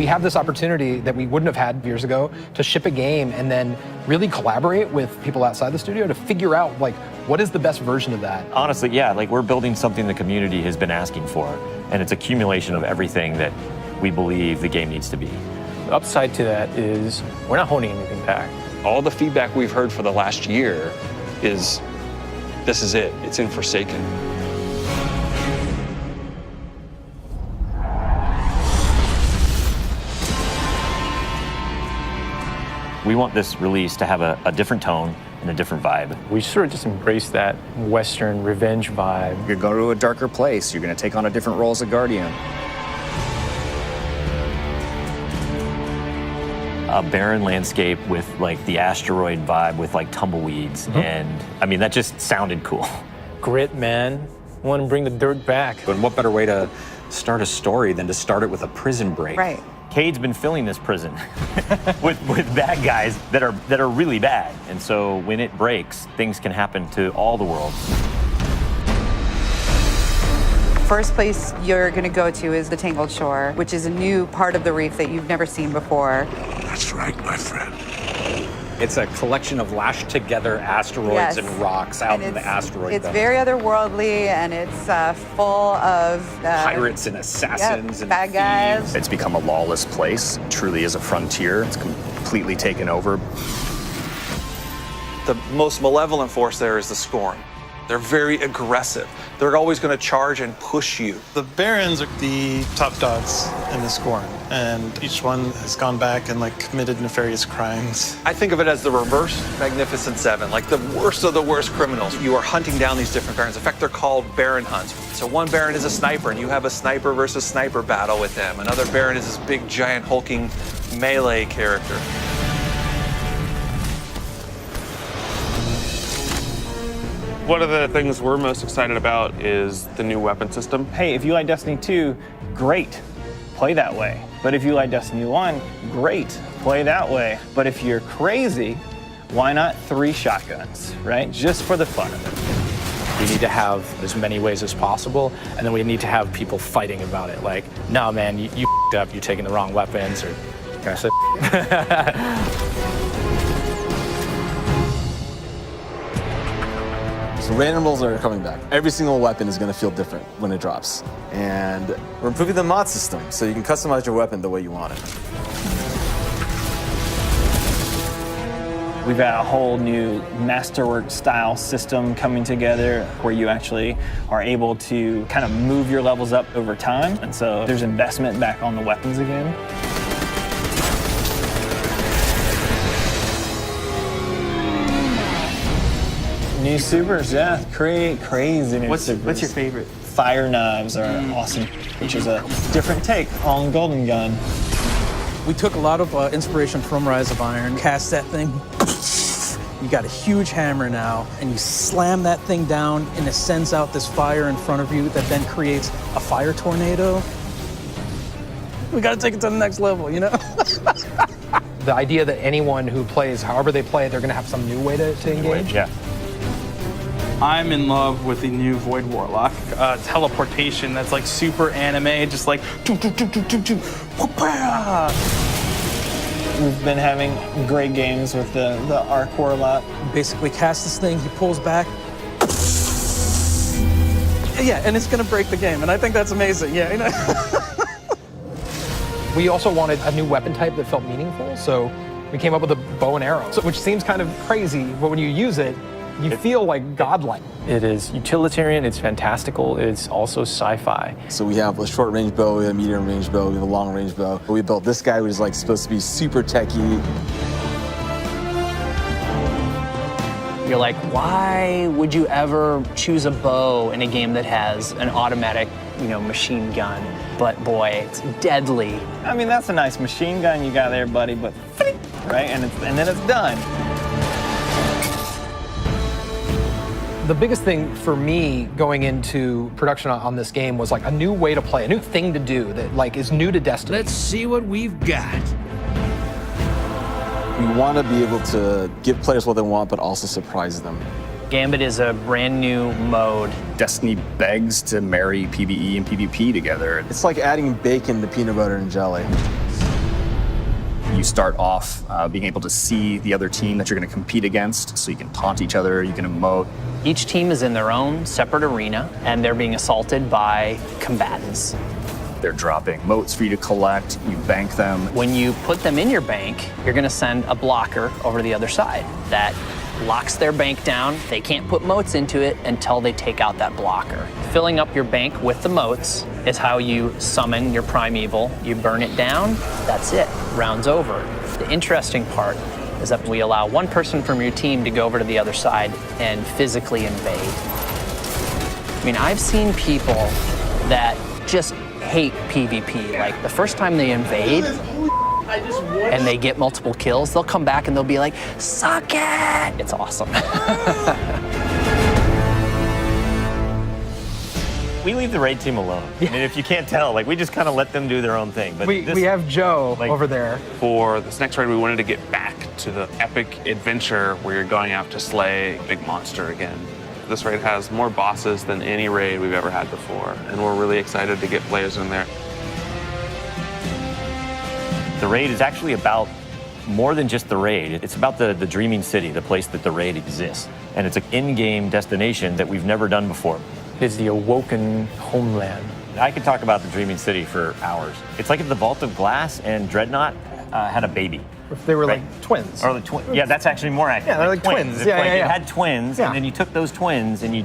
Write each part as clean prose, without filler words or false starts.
We have this opportunity that we wouldn't have had years ago to ship a game and then really collaborate with people outside the studio to figure out, like, what is the best version of that? Honestly, yeah, like we're building something the community has been asking for, and it's accumulation of everything that we believe the game needs to be. The upside to that is we're not holding anything back. All the feedback we've heard for the last year is, this is it, it's in Forsaken. We want this release to have a different tone and a different vibe. We sort of just embrace that Western revenge vibe. You're going to a darker place. You're going to take on a different role as a Guardian. A barren landscape with like the asteroid vibe with like tumbleweeds. And I mean, that just sounded cool. Grit, man. I want to bring the dirt back. But what better way to start a story than to start it with a prison break? Right. Cade's been filling this prison with bad guys that are really bad. And so when it breaks, things can happen to all the worlds. First place you're going to go to is the Tangled Shore, which is a new part of the reef that you've never seen before. That's right, my friend. It's a collection of lashed together asteroids and rocks out in the asteroid It's belt. very otherworldly, and it's full of pirates and assassins and bad guys. It's become a lawless place. It truly is a frontier. It's completely taken over. The most malevolent force there is the Scorn. They're very aggressive. They're always going to charge and push you. The Barons are the top dogs in the Scorn, and each one has gone back and like committed nefarious crimes. I think of it as the reverse Magnificent Seven, like the worst of the worst criminals. You are hunting down these different Barons. In fact, they're called Baron hunts. So one Baron is a sniper, and you have a sniper versus sniper battle with him. Another Baron is this big, giant, hulking melee character. One of the things we're most excited about is the new weapon system. Hey, if you like Destiny 2, great, play that way. But if you like Destiny 1, great, play that way. But if you're crazy, why not 3 shotguns, right? Just for the fun of it. We need to have as many ways as possible, and then we need to have people fighting about it. Like, no, man, you f***ed up, you're taking the wrong weapons, or can I say So randomables are coming back. Every single weapon is going to feel different when it drops. And we're improving the mod system, so you can customize your weapon the way you want it. We've got a whole new masterwork style system coming together where you actually are able to kind of move your levels up over time. And so there's investment back on the weapons again. New supers, yeah, crazy new supers. What's your favorite? Fire knives are awesome, which is a different take on Golden Gun. We took a lot of inspiration from Rise of Iron, cast that thing. You got a huge hammer now, and you slam that thing down, and it sends out this fire in front of you that then creates a fire tornado. We got to take it to the next level, you know? The idea that anyone who plays, however they play, they're going to have some new way to engage. Yeah. I'm in love with the new Void Warlock. Teleportation that's like super anime, just like We've been having great games with the Arc Warlock. basically cast this thing, he pulls back. Yeah, and it's gonna break the game, and I think that's amazing, yeah. You know? We also wanted a new weapon type that felt meaningful, so we came up with a bow and arrow, which seems kind of crazy, but when you use it, you feel like godlike. It is utilitarian, it's fantastical, it's also sci-fi. So we have a short range bow, we have a medium range bow, we have a long range bow. We built this guy, which is like supposed to be super techy. You're like, why would you ever choose a bow in a game that has an automatic, machine gun? But boy, it's deadly. I mean, that's a nice machine gun you got there, buddy, but right, and then it's done. The biggest thing for me going into production on this game was like a new way to play, a new thing to do that like is new to Destiny. Let's see what we've got. We want to be able to give players what they want, but also surprise them. Gambit is a brand new mode. Destiny begs to marry PvE and PvP together. It's like adding bacon to peanut butter and jelly. You start off being able to see the other team that you're going to compete against, so you can taunt each other, you can emote. Each team is in their own separate arena, and they're being assaulted by combatants. They're dropping motes for you to collect, you bank them. When you put them in your bank, you're gonna send a blocker over to the other side. That locks their bank down. They can't put motes into it until they take out that blocker. Filling up your bank with the motes is how you summon your primeval. You burn it down, that's it, round's over. The interesting part is that we allow one person from your team to go over to the other side and physically invade. I mean, I've seen people that just hate PvP. Like, the first time they invade and they get multiple kills, they'll come back and they'll be like, suck it! It's awesome. We leave the raid team alone. I mean, if you can't tell, like, we just kind of let them do their own thing. But we have Joe over there. For this next raid, we wanted to get back to the epic adventure where you're going out to slay a big monster again. This raid has more bosses than any raid we've ever had before, and we're really excited to get players in there. The raid is actually about more than just the raid. It's about the dreaming city, the place that the raid exists. And it's an in-game destination that we've never done before. It's the awoken homeland. I could talk about the dreaming city for hours. It's like if the Vault of Glass and Dreadnought had a baby. If they were like twins. Or yeah, that's actually more accurate. Yeah, they're like twins. It's Yeah, like yeah, you yeah. had twins, and then you took those twins and you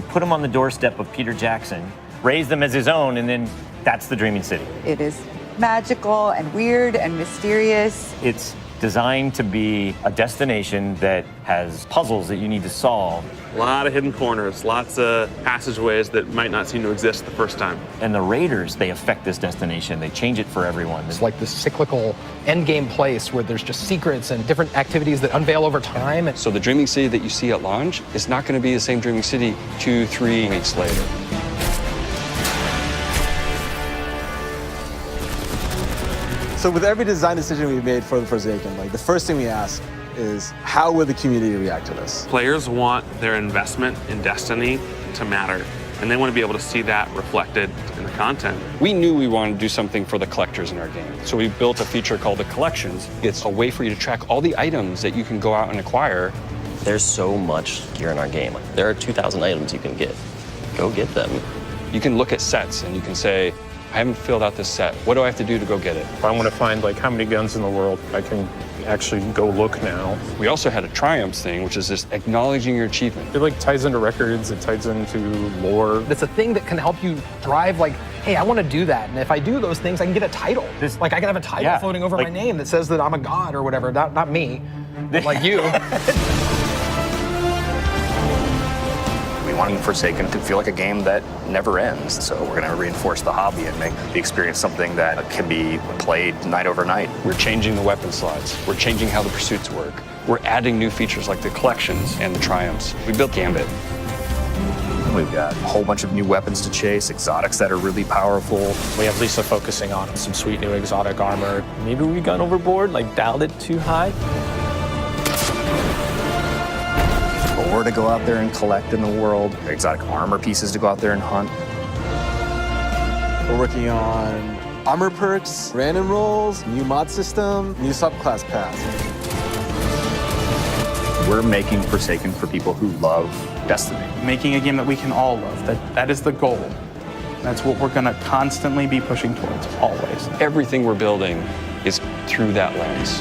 put them on the doorstep of Peter Jackson, raised them as his own, and then that's the dreaming city. It is magical and weird and mysterious. It's designed to be a destination that has puzzles that you need to solve. A lot of hidden corners, lots of passageways that might not seem to exist the first time. And the raiders, they affect this destination. They change it for everyone. It's like this cyclical endgame place where there's just secrets and different activities that unveil over time. So the dreaming city that you see at launch is not going to be the same dreaming city 2-3 weeks later. So with every design decision we made for the Forsaken, like the first thing we ask is how will the community react to this? Players want their investment in Destiny to matter, and they want to be able to see that reflected in the content. We knew we wanted to do something for the collectors in our game, so we built a feature called the Collections. It's a way for you to track all the items that you can go out and acquire. There's so much gear in our game. There are 2,000 items you can get. Go get them. You can look at sets and you can say, I haven't filled out this set. What do I have to do to go get it? If I want to find like how many guns in the world, I can actually go look now. We also had a triumphs thing, which is just acknowledging your achievement. It like ties into records, it ties into lore. It's a thing that can help you drive like, hey, I want to do that. And if I do those things, I can get a title. Like I can have a title floating over my name that says that I'm a god or whatever. Not me, but like you. We want Forsaken to feel like a game that never ends. So we're going to reinforce the hobby and make the experience something that can be played night over night. We're changing the weapon slots. We're changing how the pursuits work. We're adding new features like the collections and the triumphs. We built Gambit. We've got a whole bunch of new weapons to chase, exotics that are really powerful. We have Lisa focusing on some sweet new exotic armor. Maybe we gone overboard, like dialed it too high. Ore to go out there and collect in the world, exotic armor pieces to go out there and hunt. We're working on armor perks, random rolls, new mod system, new subclass paths. We're making Forsaken for people who love Destiny. Making a game that we can all love. That is the goal. That's what we're going to constantly be pushing towards, always. Everything we're building is through that lens.